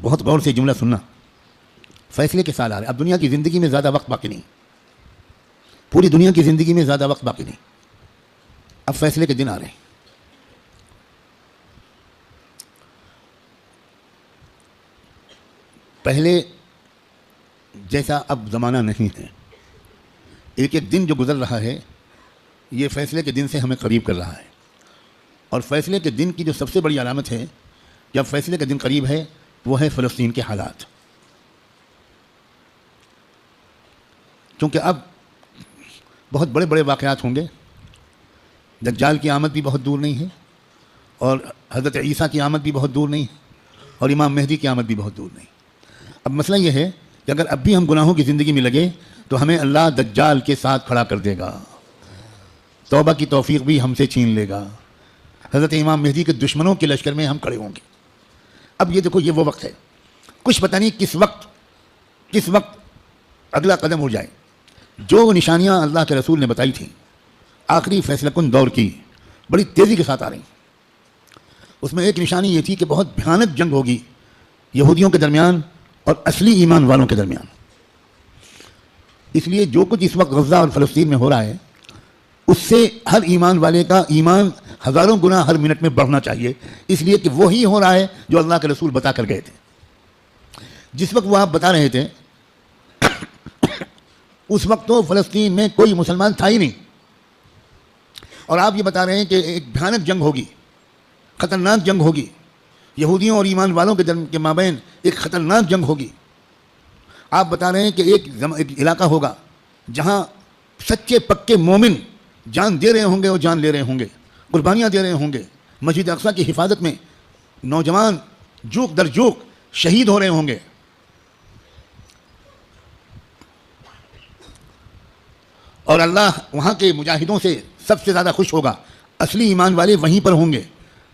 بہت غور سے جملہ سننا. فیصلے کے سال آ رہے. اب دنیا کی زندگی میں زیادہ وقت باقی نہیں, پوری دنیا کی زندگی میں زیادہ وقت باقی نہیں. اب فیصلے کے دن آ رہے ہیں. پہلے جیسا اب زمانہ نہیں ہے. ایک ایک دن جو گزر رہا ہے یہ فیصلے کے دن سے ہمیں قریب کر رہا ہے. اور فیصلے کے دن کی جو سب سے بڑی علامت ہے جب فیصلے کا دن قریب ہے وہ ہے فلسطین کے حالات. کیونکہ اب بہت بڑے بڑے واقعات ہوں گے. دجال کی آمد بھی بہت دور نہیں ہے, اور حضرت عیسیٰ کی آمد بھی بہت دور نہیں ہے, اور امام مہدی کی آمد بھی بہت دور نہیں. اب مسئلہ یہ ہے کہ اگر اب بھی ہم گناہوں کی زندگی میں لگے تو ہمیں اللہ دجال کے ساتھ کھڑا کر دے گا, توبہ کی توفیق بھی ہم سے چھین لے گا. حضرت امام مہدی کے دشمنوں کے لشکر میں ہم کھڑے ہوں گے. اب یہ دیکھو, یہ وہ وقت ہے, کچھ پتہ نہیں کس وقت اگلا قدم ہو جائے. جو نشانیاں اللہ کے رسول نے بتائی تھیں آخری فیصلہ کن دور کی بڑی تیزی کے ساتھ آ رہی ہیں. اس میں ایک نشانی یہ تھی کہ بہت بھیانک جنگ ہوگی یہودیوں کے درمیان اور اصلی ایمان والوں کے درمیان. اس لیے جو کچھ اس وقت غزہ اور فلسطین میں ہو رہا ہے اس سے ہر ایمان والے کا ایمان ہزاروں گنا ہر منٹ میں بڑھنا چاہیے, اس لیے کہ وہی ہو رہا ہے جو اللہ کے رسول بتا کر گئے تھے. جس وقت وہ آپ بتا رہے تھے اس وقت تو فلسطین میں کوئی مسلمان تھا ہی نہیں, اور آپ یہ بتا رہے ہیں کہ ایک بھیانک جنگ ہوگی, خطرناک جنگ ہوگی, یہودیوں اور ایمان والوں کے مابین ایک خطرناک جنگ ہوگی. آپ بتا رہے ہیں کہ ایک علاقہ ہوگا جہاں سچے پکے مومن جان دے رہے ہوں گے اور جان لے رہے ہوں گے, قربانیاں دے رہے ہوں گے. مسجد اقصیٰ کی حفاظت میں نوجوان جوک در جوک شہید ہو رہے ہوں گے. اور اللہ وہاں کے مجاہدوں سے سب سے زیادہ خوش ہوگا. اصلی ایمان والے وہیں پر ہوں گے.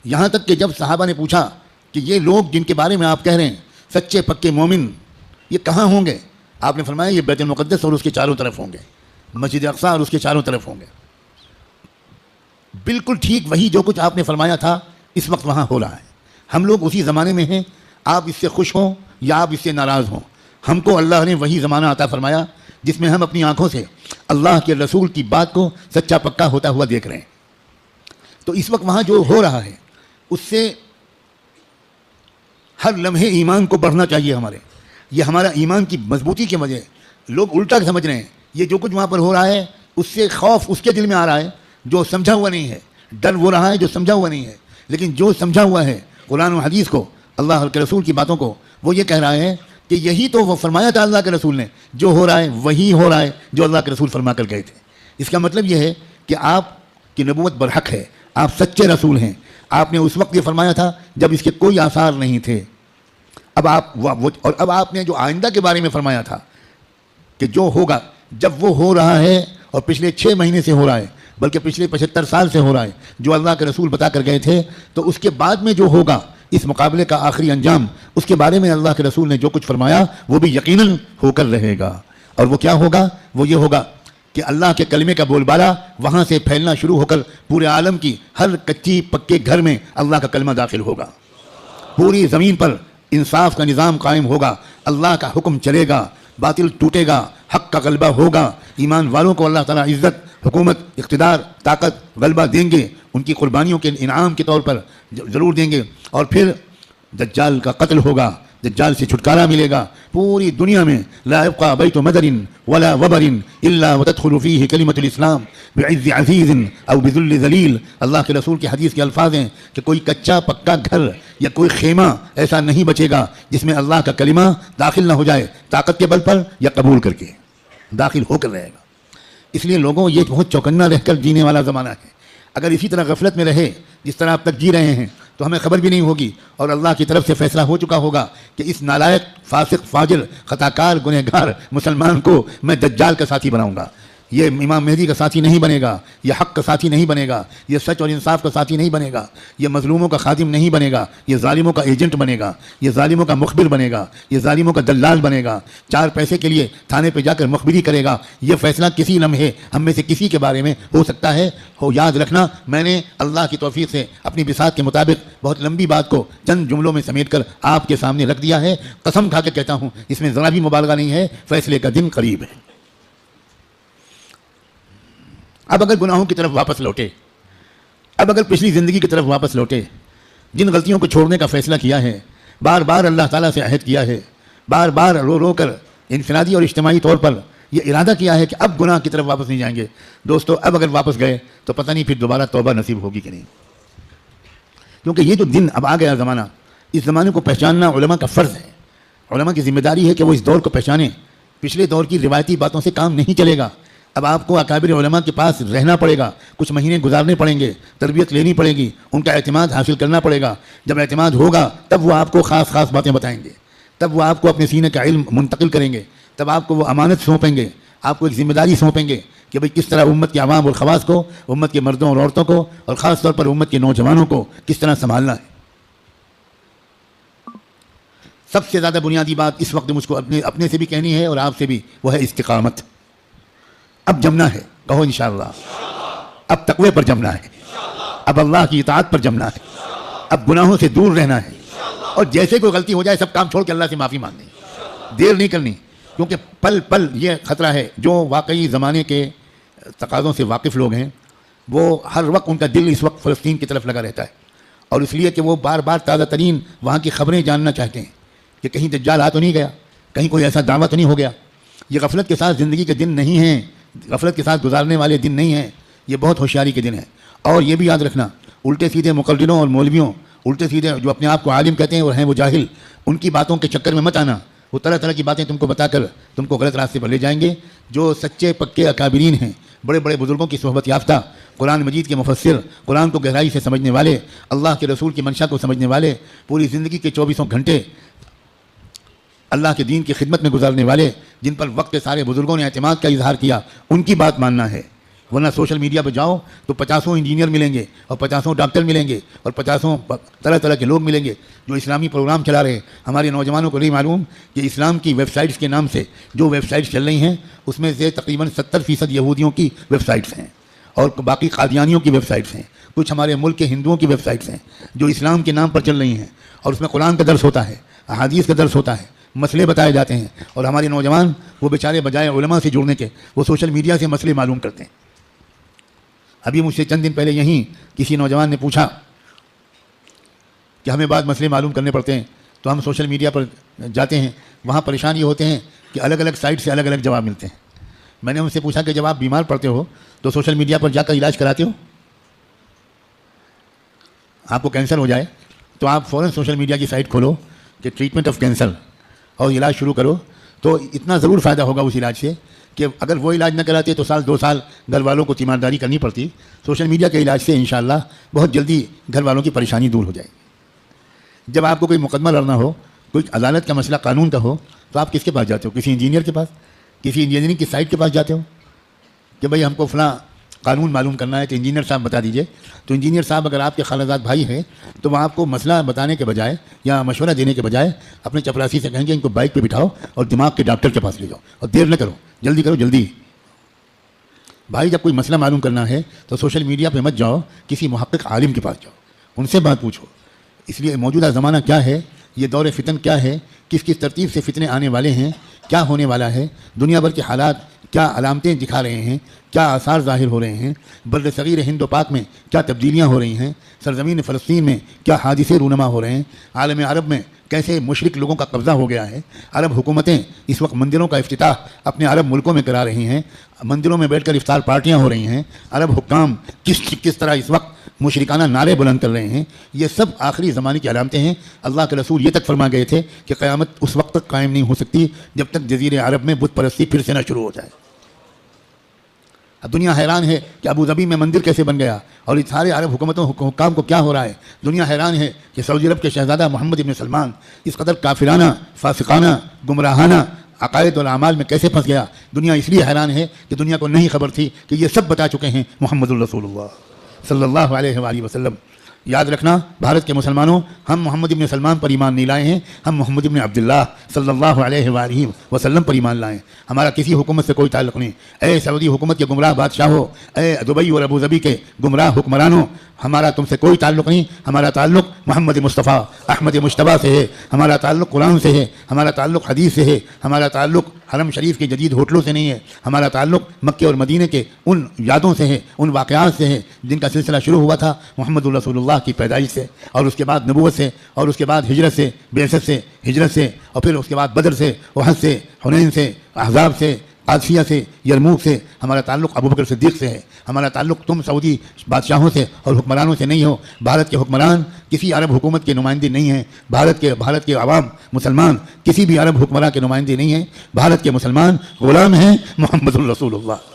یہاں تک کہ جب صحابہ نے پوچھا کہ یہ لوگ جن کے بارے میں آپ کہہ رہے ہیں سچے پکے مومن, یہ کہاں ہوں گے؟ آپ نے فرمایا یہ بیت المقدس اور اس کے چاروں طرف ہوں گے, مسجد اقصیٰ اور اس کے چاروں طرف ہوں گے. بالکل ٹھیک وہی جو کچھ آپ نے فرمایا تھا اس وقت وہاں ہو رہا ہے. ہم لوگ اسی زمانے میں ہیں, آپ اس سے خوش ہوں یا آپ اس سے ناراض ہوں. ہم کو اللہ نے وہی زمانہ عطا فرمایا جس میں ہم اپنی آنکھوں سے اللہ کے رسول کی بات کو سچا پکا ہوتا ہوا دیکھ رہے ہیں. تو اس وقت وہاں جو ہو رہا ہے اس سے ہر لمحے ایمان کو بڑھنا چاہیے ہمارے. یہ ہمارا ایمان کی مضبوطی کی وجہ. لوگ الٹا سمجھ رہے ہیں یہ جو کچھ وہاں پر ہو رہا ہے اس سے خوف اس کے دل میں آ رہا ہے جو سمجھا ہوا نہیں ہے, ڈر وہ رہا ہے جو سمجھا ہوا نہیں ہے. لیکن جو سمجھا ہوا ہے قرآن و حدیث کو, اللہ کے رسول کی باتوں کو, وہ یہ کہہ رہا ہے کہ یہی تو وہ فرمایا تھا اللہ کے رسول نے, جو ہو رہا ہے وہی ہو رہا ہے جو اللہ کے رسول فرما کر گئے تھے. اس کا مطلب یہ ہے کہ آپ کی نبوت برحق ہے, آپ سچے رسول ہیں. آپ نے اس وقت یہ فرمایا تھا جب اس کے کوئی آثار نہیں تھے. اب آپ نے جو آئندہ کے بارے میں فرمایا تھا کہ جو ہوگا, جب وہ ہو رہا ہے اور پچھلے 6 مہینے سے ہو رہا ہے بلکہ پچھلے 75 سال سے ہو رہا ہے, جو اللہ کے رسول بتا کر گئے تھے, تو اس کے بعد میں جو ہوگا اس مقابلے کا آخری انجام, اس کے بارے میں اللہ کے رسول نے جو کچھ فرمایا وہ بھی یقیناً ہو کر رہے گا. اور وہ کیا ہوگا؟ وہ یہ ہوگا کہ اللہ کے کلمے کا بول بالا وہاں سے پھیلنا شروع ہو کر پورے عالم کی ہر کچی پکے گھر میں اللہ کا کلمہ داخل ہوگا. پوری زمین پر انصاف کا نظام قائم ہوگا, اللہ کا حکم چلے گا, باطل ٹوٹے گا, حق کا غلبہ ہوگا. ایمان والوں کو اللہ تعالیٰ عزت, حکومت, اقتدار, طاقت, غلبہ دیں گے, ان کی قربانیوں کے انعام کے طور پر ضرور دیں گے. اور پھر دجال کا قتل ہوگا, دجال سے چھٹکارا ملے گا. پوری دنیا میں لا يبقى بیت مدر ولا وبر الا وتدخل فيه کلمۃ الاسلام بعز عزیز او بذل ذلیل. اللہ کے رسول کی حدیث کے الفاظ ہیں کہ کوئی کچا پکا گھر یا کوئی خیمہ ایسا نہیں بچے گا جس میں اللہ کا کلمہ داخل نہ ہو جائے, طاقت کے بل پر یا قبول کر کے داخل ہو کر رہے گا. اس لیے لوگوں یہ بہت چوکنا رہ کر جینے والا زمانہ ہے. اگر اسی طرح غفلت میں رہے جس طرح اب تک جی رہے ہیں تو ہمیں خبر بھی نہیں ہوگی, اور اللہ کی طرف سے فیصلہ ہو چکا ہوگا کہ اس نالائق, فاسق, فاجر, خطاکار, گنہگار مسلمان کو میں دجال کا ساتھی بناؤں گا. یہ امام مہدی کا ساتھی نہیں بنے گا، یہ حق کا ساتھی نہیں بنے گا، یہ سچ اور انصاف کا ساتھی نہیں بنے گا، یہ مظلوموں کا خادم نہیں بنے گا، یہ ظالموں کا ایجنٹ بنے گا، یہ ظالموں کا مخبر بنے گا، یہ ظالموں کا دلال بنے گا، 4 پیسے کے لیے تھانے پہ جا کر مخبری کرے گا۔ یہ فیصلہ کسی لمحے ہم میں سے کسی کے بارے میں ہو سکتا ہے۔ یاد رکھنا، میں نے اللہ کی توفیق سے اپنی بساط کے مطابق بہت لمبی بات کو چند جملوں میں سمیٹ کر آپ کے سامنے رکھ دیا ہے۔ قسم کھا کے کہتا ہوں، اس میں ذرا بھی مبالغہ نہیں ہے، فیصلے کا دن قریب ہے۔ اب اگر گناہوں کی طرف واپس لوٹے، اب اگر پچھلی زندگی کی طرف واپس لوٹے، جن غلطیوں کو چھوڑنے کا فیصلہ کیا ہے، بار بار اللہ تعالیٰ سے عہد کیا ہے، بار بار رو رو کر انفرادی اور اجتماعی طور پر یہ ارادہ کیا ہے کہ اب گناہ کی طرف واپس نہیں جائیں گے، دوستو اب اگر واپس گئے تو پتہ نہیں پھر دوبارہ توبہ نصیب ہوگی کہ نہیں، کیونکہ یہ جو دن اب آ گیا زمانہ، اس زمانے کو پہچاننا علماء کا فرض ہے۔ علماء کی ذمہ داری ہے کہ وہ اس دور کو پہچانیں۔ پچھلے دور کی روایتی باتوں سے کام نہیں چلے گا، اب آپ کو اکابر علماء کے پاس رہنا پڑے گا، کچھ مہینے گزارنے پڑیں گے، تربیت لینی پڑے گی، ان کا اعتماد حاصل کرنا پڑے گا۔ جب اعتماد ہوگا تب وہ آپ کو خاص باتیں بتائیں گے، تب وہ آپ کو اپنے سینے کا علم منتقل کریں گے، تب آپ کو وہ امانت سونپیں گے، آپ کو ایک ذمہ داری سونپیں گے کہ بھئی کس طرح امت کے عوام اور خواص کو، امت کے مردوں اور عورتوں کو، اور خاص طور پر امت کے نوجوانوں کو کس طرح سنبھالنا ہے۔ سب سے زیادہ بنیادی بات اس وقت مجھ کو اپنے سے بھی کہنی ہے اور آپ سے بھی، وہ ہے استقامت۔ اب جمنا ہے، کہو انشاءاللہ۔ اب تقوی پر جمنا ہے، اب اللہ کی اطاعت پر جمنا ہے، اب گناہوں سے دور رہنا ہے، اور جیسے کوئی غلطی ہو جائے سب کام چھوڑ کے اللہ سے معافی مانگنی، دیر نہیں کرنی، کیونکہ پل پل یہ خطرہ ہے۔ جو واقعی زمانے کے تقاضوں سے واقف لوگ ہیں، وہ ہر وقت ان کا دل اس وقت فلسطین کی طرف لگا رہتا ہے، اور اس لیے کہ وہ بار بار تازہ ترین وہاں کی خبریں جاننا چاہتے ہیں کہ کہیں دجال آ تو نہیں گیا، کہیں کوئی ایسا دعویٰ تو نہیں ہو گیا۔ یہ غفلت کے ساتھ زندگی کے دن نہیں ہیں، غفلت کے ساتھ گزارنے والے دن نہیں ہیں، یہ بہت ہوشیاری کے دن ہیں۔ اور یہ بھی یاد رکھنا، الٹے سیدھے مقرروں اور مولویوں، الٹے سیدھے جو اپنے آپ کو عالم کہتے ہیں اور ہیں وہ جاہل، ان کی باتوں کے چکر میں مت آنا۔ وہ طرح طرح کی باتیں تم کو بتا کر تم کو غلط راستے پر لے جائیں گے۔ جو سچے پکے اکابرین ہیں، بڑے بڑے بزرگوں کی صحبت یافتہ، قرآن مجید کے مفسر، قرآن کو گہرائی سے سمجھنے والے، اللہ کے رسول کی منشا کو سمجھنے والے، پوری زندگی کے 24 گھنٹے اللہ کے دین کی خدمت میں گزارنے والے، جن پر وقت کے سارے بزرگوں نے اعتماد کا اظہار کیا، ان کی بات ماننا ہے۔ ورنہ سوشل میڈیا پہ جاؤ تو 50 انجینئر ملیں گے، اور 50 ڈاکٹر ملیں گے، اور 50 طرح طرح کے لوگ ملیں گے جو اسلامی پروگرام چلا رہے ہیں۔ ہمارے نوجوانوں کو نہیں معلوم کہ اسلام کی ویب سائٹس کے نام سے جو ویب سائٹس چل رہی ہیں، اس میں سے تقریباً 70% یہودیوں کی ویب سائٹس ہیں، اور باقی قادیانیوں کی ویب سائٹس ہیں، کچھ ہمارے ملک کے ہندوؤں کی ویب سائٹس ہیں جو اسلام کے نام پر چل رہی ہیں، اور اس میں قرآن کا درس ہوتا ہے، احادیث کا درس ہوتا ہے، مسئلے بتائے جاتے ہیں، اور ہمارے نوجوان وہ بیچارے بجائے علماء سے جڑنے کے وہ سوشل میڈیا سے مسئلے معلوم کرتے ہیں۔ ابھی مجھ سے چند دن پہلے یہیں کسی نوجوان نے پوچھا کہ ہمیں بعض مسئلے معلوم کرنے پڑتے ہیں تو ہم سوشل میڈیا پر جاتے ہیں، وہاں پریشان یہ ہوتے ہیں کہ الگ الگ سائٹ سے الگ الگ جواب ملتے ہیں۔ میں نے ان سے پوچھا کہ جب آپ بیمار پڑتے ہو تو سوشل میڈیا پر جا کر علاج کراتے ہو؟ آپ کو کینسر ہو جائے تو آپ فوراً سوشل میڈیا کی سائٹ کھولو کہ ٹریٹمنٹ آف کینسر، اور علاج شروع کرو، تو اتنا ضرور فائدہ ہوگا اس علاج سے کہ اگر وہ علاج نہ کراتے تو 1-2 سال گھر والوں کو تیمارداری کرنی پڑتی۔ سوشل میڈیا کے علاج سے انشاءاللہ بہت جلدی گھر والوں کی پریشانی دور ہو جائے گی۔ جب آپ کو کوئی مقدمہ لڑنا ہو، کوئی عدالت کا مسئلہ قانون کا ہو، تو آپ کس کے پاس جاتے ہو؟ کسی انجینئر کے پاس، کسی انجینئرنگ کی سائٹ کے پاس جاتے ہو کہ بھئی ہم کو فلاں قانون معلوم کرنا ہے تو انجینئر صاحب بتا دیجئے۔ تو انجینئر صاحب اگر آپ کے خالہ زاد بھائی ہیں تو وہ آپ کو مسئلہ بتانے کے بجائے یا مشورہ دینے کے بجائے اپنے چپراسی سے کہیں گے ان کو بائک پہ بٹھاؤ اور دماغ کے ڈاکٹر کے پاس لے جاؤ، اور دیر نہ کرو، جلدی کرو، جلدی۔ بھائی جب کوئی مسئلہ معلوم کرنا ہے تو سوشل میڈیا پہ مت جاؤ، کسی محقق عالم کے پاس جاؤ، ان سے بات پوچھو۔ اس لیے موجودہ زمانہ کیا ہے، یہ دور فتن کیا ہے، کس کس ترتیب سے فتنے آنے والے ہیں، کیا ہونے والا ہے، دنیا بھر کے حالات کیا علامتیں دکھا رہے ہیں، کیا آثار ظاہر ہو رہے ہیں، بر صغیر ہند و پاک میں کیا تبدیلیاں ہو رہی ہیں، سرزمین فلسطین میں کیا حادثے رونما ہو رہے ہیں، عالم عرب میں کیسے مشرک لوگوں کا قبضہ ہو گیا ہے، عرب حکومتیں اس وقت مندروں کا افتتاح اپنے عرب ملکوں میں کرا رہی ہیں، مندروں میں بیٹھ کر افطار پارٹیاں ہو رہی ہیں، عرب حکام کس طرح اس وقت مشرکانہ نعرے بلند کر رہے ہیں، یہ سب آخری زمانے کی علامتیں ہیں۔ اللہ کے رسول یہ تک فرما گئے تھے کہ قیامت اس وقت تک قائم نہیں ہو سکتی جب تک جزیرے عرب میں بت پرستی پھر سے نہ شروع ہو جائے۔ اب دنیا حیران ہے کہ ابو ظبی میں مندر کیسے بن گیا، اور اس سارے عرب حکومتوں حکام کو کیا ہو رہا ہے۔ دنیا حیران ہے کہ سعودی عرب کے شہزادہ محمد ابن سلمان اس قدر کافرانہ، فاسقانہ، گمراہانہ عقائد اور اعمال میں کیسے پھنس گیا. دنیا اس لیے حیران ہے کہ دنیا کو نہیں خبر تھی کہ یہ سب بتا چکے ہیں محمد الرسول اللہ صلی اللہ علیہ وآلہ وسلم. یاد رکھنا بھارت کے مسلمانوں، ہم محمد ابن سلمان پر ایمان نہیں لائے ہیں، ہم محمد ابن عبداللہ صلی اللہ علیہ وآلہ وسلم پر ایمان لائے. ہمارا کسی حکومت سے کوئی تعلق نہیں. اے سعودی حکومت کے گمراہ بادشاہوں، اے دبئی اور ابوظبی کے گمراہ حکمرانوں، ہمارا تم سے کوئی تعلق نہیں. ہمارا تعلق محمد مصطفیٰ احمد مجتبیٰ سے ہے، ہمارا تعلق قرآن سے ہے، ہمارا تعلق حدیث سے ہے، ہمارا تعلق حرم شریف کے جدید ہوٹلوں سے نہیں ہے، ہمارا تعلق مکے اور مدینے کے ان یادوں سے ہے، ان واقعات سے ہے جن کا سلسلہ شروع ہوا تھا محمد الرسول اللہ کی پیدائش سے، اور اس کے بعد نبوت سے، اور اس کے بعد ہجرت سے، بعثت سے، ہجرت سے، اور پھر اس کے بعد بدر سے، احد سے، حنین سے، احزاب سے، قادسیہ سے، یرموک سے. ہمارا تعلق ابوبکر صدیق سے ہے. ہمارا تعلق تم سعودی بادشاہوں سے اور حکمرانوں سے نہیں ہو. بھارت کے حکمران کسی عرب حکومت کے نمائندے نہیں ہیں. بھارت کے عوام مسلمان کسی بھی عرب حکمراں کے نمائندے نہیں ہیں. بھارت کے مسلمان غلام ہیں محمد الرسول اللہ.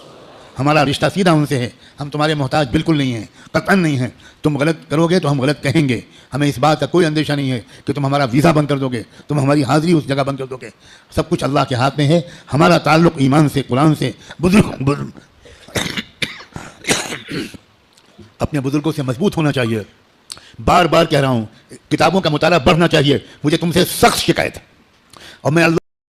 ہمارا رشتہ سیدھا ان سے ہے. ہم تمہارے محتاج بالکل نہیں ہیں، قطعاً نہیں ہیں. تم غلط کرو گے تو ہم غلط کہیں گے. ہمیں اس بات کا کوئی اندیشہ نہیں ہے کہ تم ہمارا ویزا بند کر دو گے، تم ہماری حاضری اس جگہ بند کر دو گے. سب کچھ اللہ کے ہاتھ میں ہے. ہمارا تعلق ایمان سے، قرآن سے. اپنے بزرگوں سے مضبوط ہونا چاہیے. بار بار کہہ رہا ہوں، کتابوں کا مطالعہ بڑھنا چاہیے. مجھے تم سے سخت شکایت ہے، اور میں اللہ